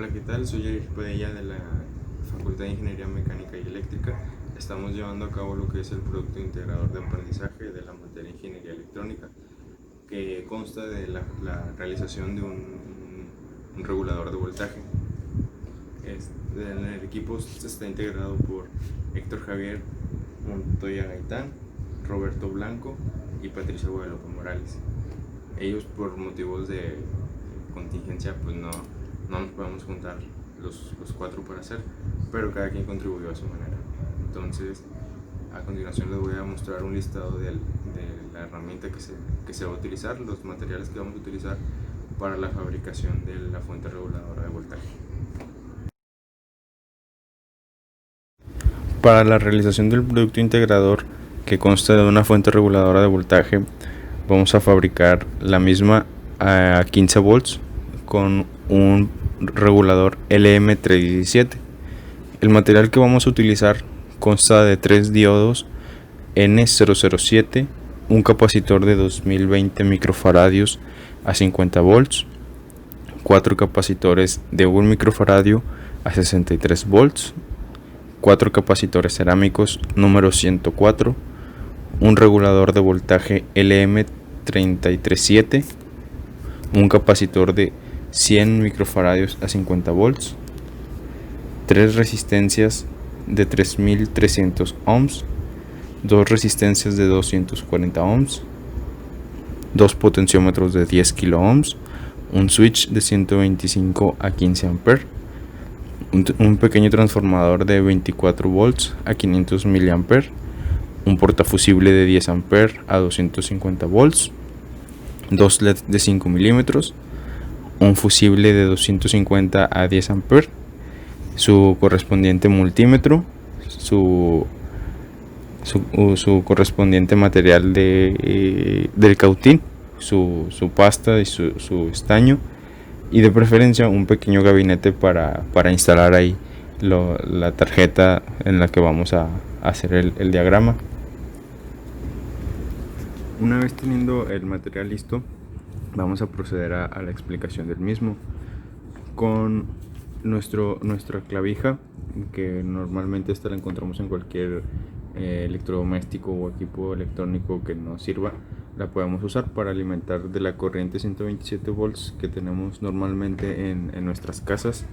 Hola, ¿qué tal? Soy Eric Padilla de la Facultad de Ingeniería Mecánica y Eléctrica. Estamos llevando a cabo lo que es el producto integrador de aprendizaje de la materia Ingeniería Electrónica, que consta de la realización de un regulador de voltaje. En el equipo está integrado por Héctor Javier Montoya Gaitán, Roberto Blanco y Patricia Guadalupe Morales. Ellos, por motivos de contingencia, pues no nos podemos juntar los cuatro para hacer, pero cada quien contribuyó a su manera. Entonces, a continuación les voy a mostrar un listado de la herramienta que se va a utilizar, los materiales que vamos a utilizar para la fabricación de la fuente reguladora de voltaje. Para la realización del producto integrador, que consta de una fuente reguladora de voltaje, vamos a fabricar la misma a 15 volts con un regulador LM317. El material que vamos a utilizar consta de 3 diodos N007, un capacitor de 2020 microfaradios a 50 volts, 4 capacitores de 1 microfaradio a 63 volts, 4 capacitores cerámicos número 104, un regulador de voltaje LM337, un capacitor de 100 microfaradios a 50 volts, 3 resistencias de 3300 ohms, 2 resistencias de 240 ohms, 2 potenciómetros de 10 kilo ohms, un switch de 125 a 15 amperes, un pequeño transformador de 24 volts a 500 miliamperes, un portafusible de 10 amperes a 250 volts, 2 LEDs de 5 milímetros, un fusible de 250 a 10 amperes, su correspondiente multímetro, su correspondiente material del cautín, su pasta y su estaño, y de preferencia un pequeño gabinete para instalar ahí la tarjeta en la que vamos a hacer el diagrama. Una vez teniendo el material listo, vamos a proceder a la explicación del mismo. Con nuestra clavija, que normalmente esta la encontramos en cualquier electrodoméstico o equipo electrónico que nos sirva, la podemos usar para alimentar de la corriente 127 volts que tenemos normalmente en nuestras casas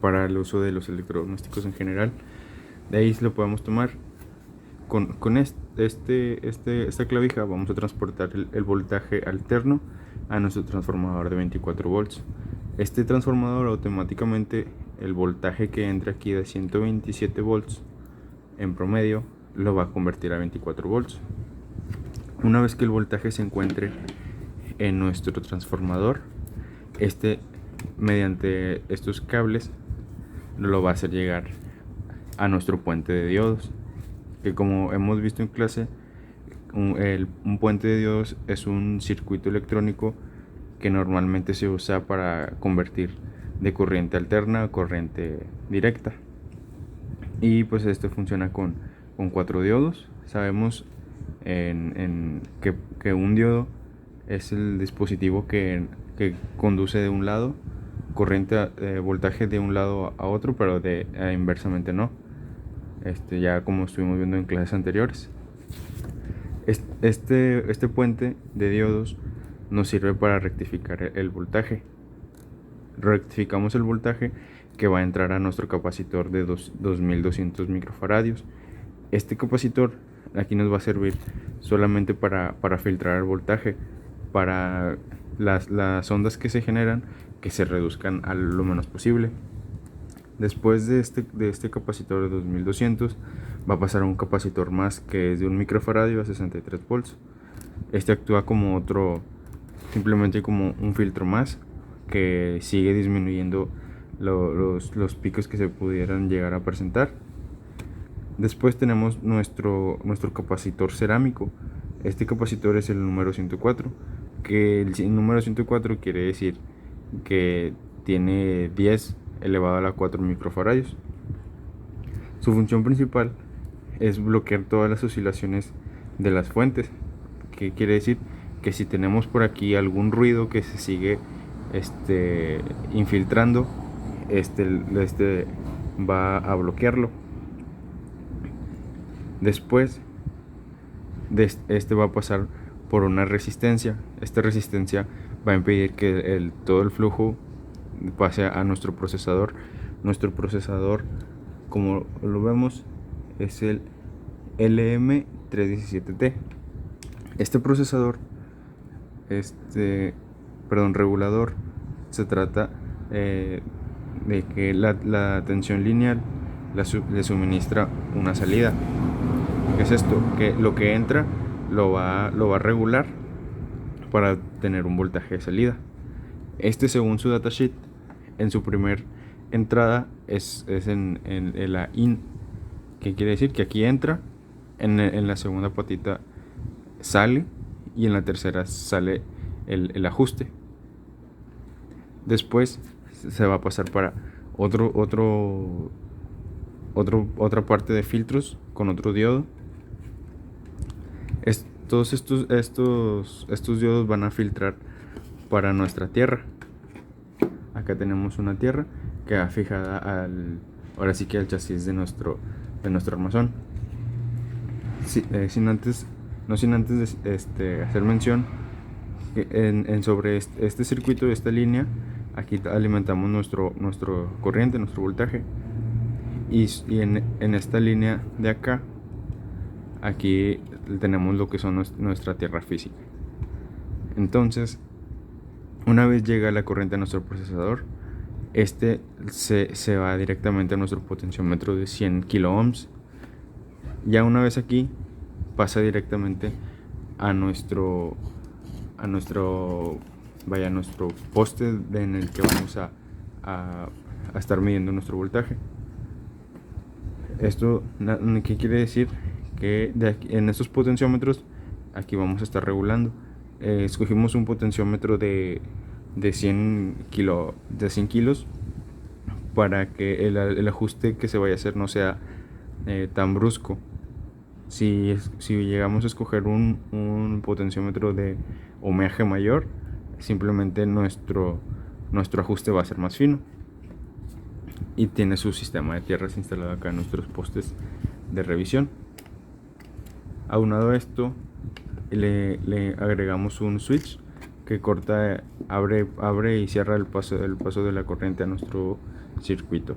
para el uso de los electrodomésticos en general. De ahí lo podemos tomar. Con esta clavija vamos a transportar el voltaje alterno a nuestro transformador de 24 volts. Este transformador automáticamente, el voltaje que entre aquí de 127 volts en promedio, lo va a convertir a 24 volts. Una vez que el voltaje se encuentre en nuestro transformador, mediante estos cables lo va a hacer llegar a nuestro puente de diodos, que como hemos visto en clase, un puente de diodos es un circuito electrónico que normalmente se usa para convertir de corriente alterna a corriente directa. Y pues este funciona con 4 diodos. Sabemos que un diodo es el dispositivo que conduce de un lado corriente, voltaje de un lado a otro, pero inversamente no. Ya como estuvimos viendo en clases anteriores. Este puente de diodos nos sirve para rectificar el voltaje. Rectificamos el voltaje que va a entrar a nuestro capacitor de 2200 microfaradios. Este capacitor aquí nos va a servir solamente para filtrar el voltaje, para las ondas que se generan, que se reduzcan a lo menos posible. Después de este capacitor de 2200 va a pasar a un capacitor más, que es de 1 microfaradio a 63 volts. Este actúa como simplemente como un filtro más, que sigue disminuyendo los picos que se pudieran llegar a presentar. Después tenemos nuestro capacitor cerámico. Este capacitor es el número 104, que el número 104 quiere decir que tiene 10 elevado a la 4 microfaradios. Su función principal es bloquear todas las oscilaciones de las fuentes, que quiere decir que si tenemos por aquí algún ruido que se sigue infiltrando, va a bloquearlo. Después va a pasar por una resistencia. Esta resistencia va a impedir que todo el flujo pase a nuestro procesador. Nuestro procesador, como lo vemos, es el LM317T. Este procesador, regulador, se trata de que la tensión lineal le suministra una salida. ¿Qué es esto? Que lo que entra lo va a regular para tener un voltaje de salida. Según su datasheet, en su primer entrada es en la in, que quiere decir que aquí entra, en la segunda patita sale y en la tercera sale el ajuste. Después se va a pasar para otra parte de filtros con otro diodo. Todos estos diodos van a filtrar para nuestra tierra. Acá tenemos una tierra que va fijada ahora sí que al chasis de nuestro armazón. Sin antes hacer mención que sobre este circuito, esta línea, aquí alimentamos nuestro corriente, nuestro voltaje, y en esta línea de acá, aquí tenemos lo que son nuestra tierra física. Entonces, una vez llega la corriente a nuestro procesador, se va directamente a nuestro potenciómetro de 100 kilo ohms. Ya una vez aquí, pasa directamente a nuestro poste en el que vamos a estar midiendo nuestro voltaje. ¿Esto qué quiere decir? Que en estos potenciómetros aquí vamos a estar regulando. Escogimos un potenciómetro de 100 kilos para que el ajuste que se vaya a hacer no sea tan brusco. Si llegamos a escoger un potenciómetro de ohmiaje mayor, simplemente nuestro ajuste va a ser más fino. Y tiene su sistema de tierras instalado acá en nuestros postes de revisión. Aunado a esto, le agregamos un switch que abre y cierra el paso de la corriente a nuestro circuito.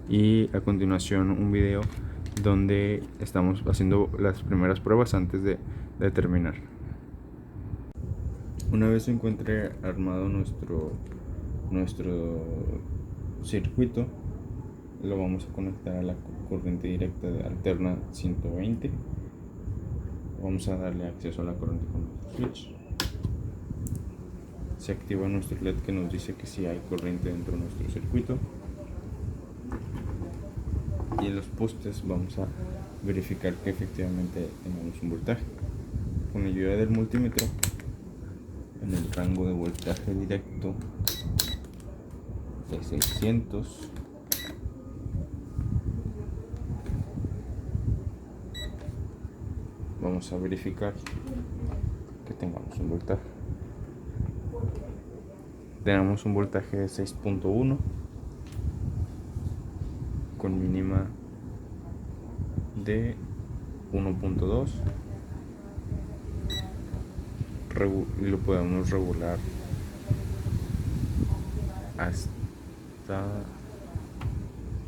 Y a continuación un video donde estamos haciendo las primeras pruebas antes de terminar. Una vez se encuentre armado nuestro circuito, lo vamos a conectar a la corriente directa de alterna 120. Vamos a darle acceso a la corriente con nuestro switch. Se activa nuestro LED que nos dice que sí hay corriente dentro de nuestro circuito. Y en los postes vamos a verificar que efectivamente tenemos un voltaje. Con ayuda del multímetro, en el rango de voltaje directo de 600, vamos a verificar que tengamos un voltaje. Tenemos un voltaje de 6.1 con mínima de 1.2. Lo podemos regular hasta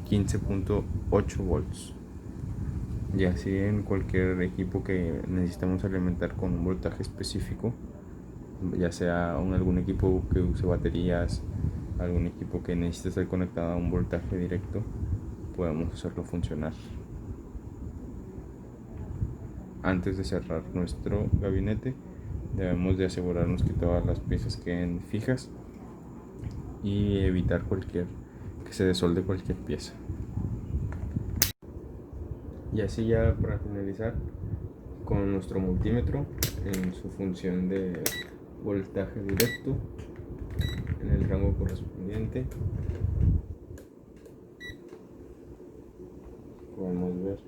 15.8 volts. Y así en cualquier equipo que necesitemos alimentar con un voltaje específico, ya sea algún equipo que use baterías, algún equipo que necesite estar conectado a un voltaje directo, podemos hacerlo funcionar. Antes de cerrar nuestro gabinete, debemos de asegurarnos que todas las piezas queden fijas y evitar que se desolde cualquier pieza. Y así ya para finalizar, con nuestro multímetro en su función de voltaje directo en el rango correspondiente, podemos ver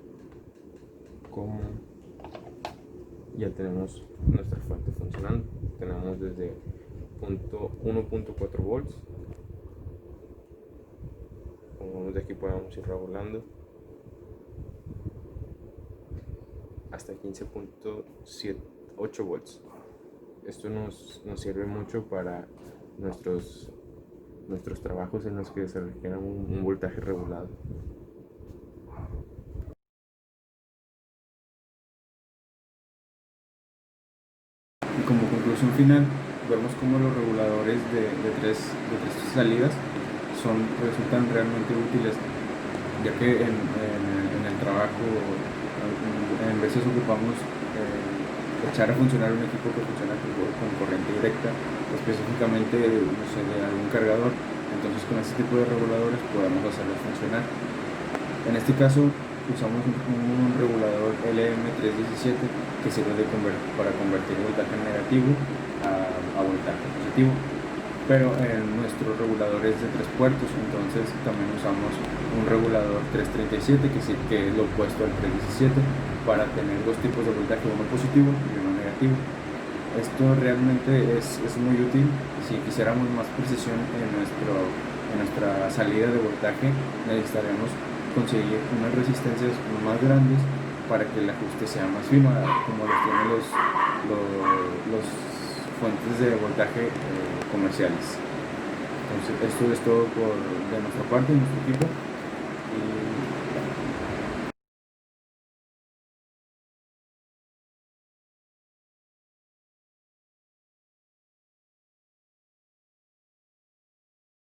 cómo ya tenemos nuestra fuente funcionando. Tenemos desde 1.4 volts. Como vemos de aquí podemos ir regulando hasta 15.8 volts. Esto nos sirve mucho para nuestros trabajos en los que se requiere un voltaje regulado. Y como conclusión final, vemos cómo los reguladores de tres salidas resultan realmente útiles, ya que en el trabajo en veces ocupamos echar a funcionar un equipo que funciona con corriente directa, específicamente no sé, de algún cargador. Entonces con este tipo de reguladores podemos hacerlos funcionar. En este caso usamos un regulador LM317 que sirve para convertir voltaje negativo a voltaje positivo. Pero en nuestros reguladores de 3 puertos, entonces también usamos un regulador 337 que es lo opuesto al 317 para tener dos tipos de voltaje, uno positivo y uno negativo. Esto realmente es muy útil. Si quisiéramos más precisión en nuestra salida de voltaje, necesitaríamos conseguir unas resistencias más grandes para que el ajuste sea más fino, como los tienen los fuentes de voltaje comerciales. Entonces esto es todo de nuestra parte, de nuestro equipo.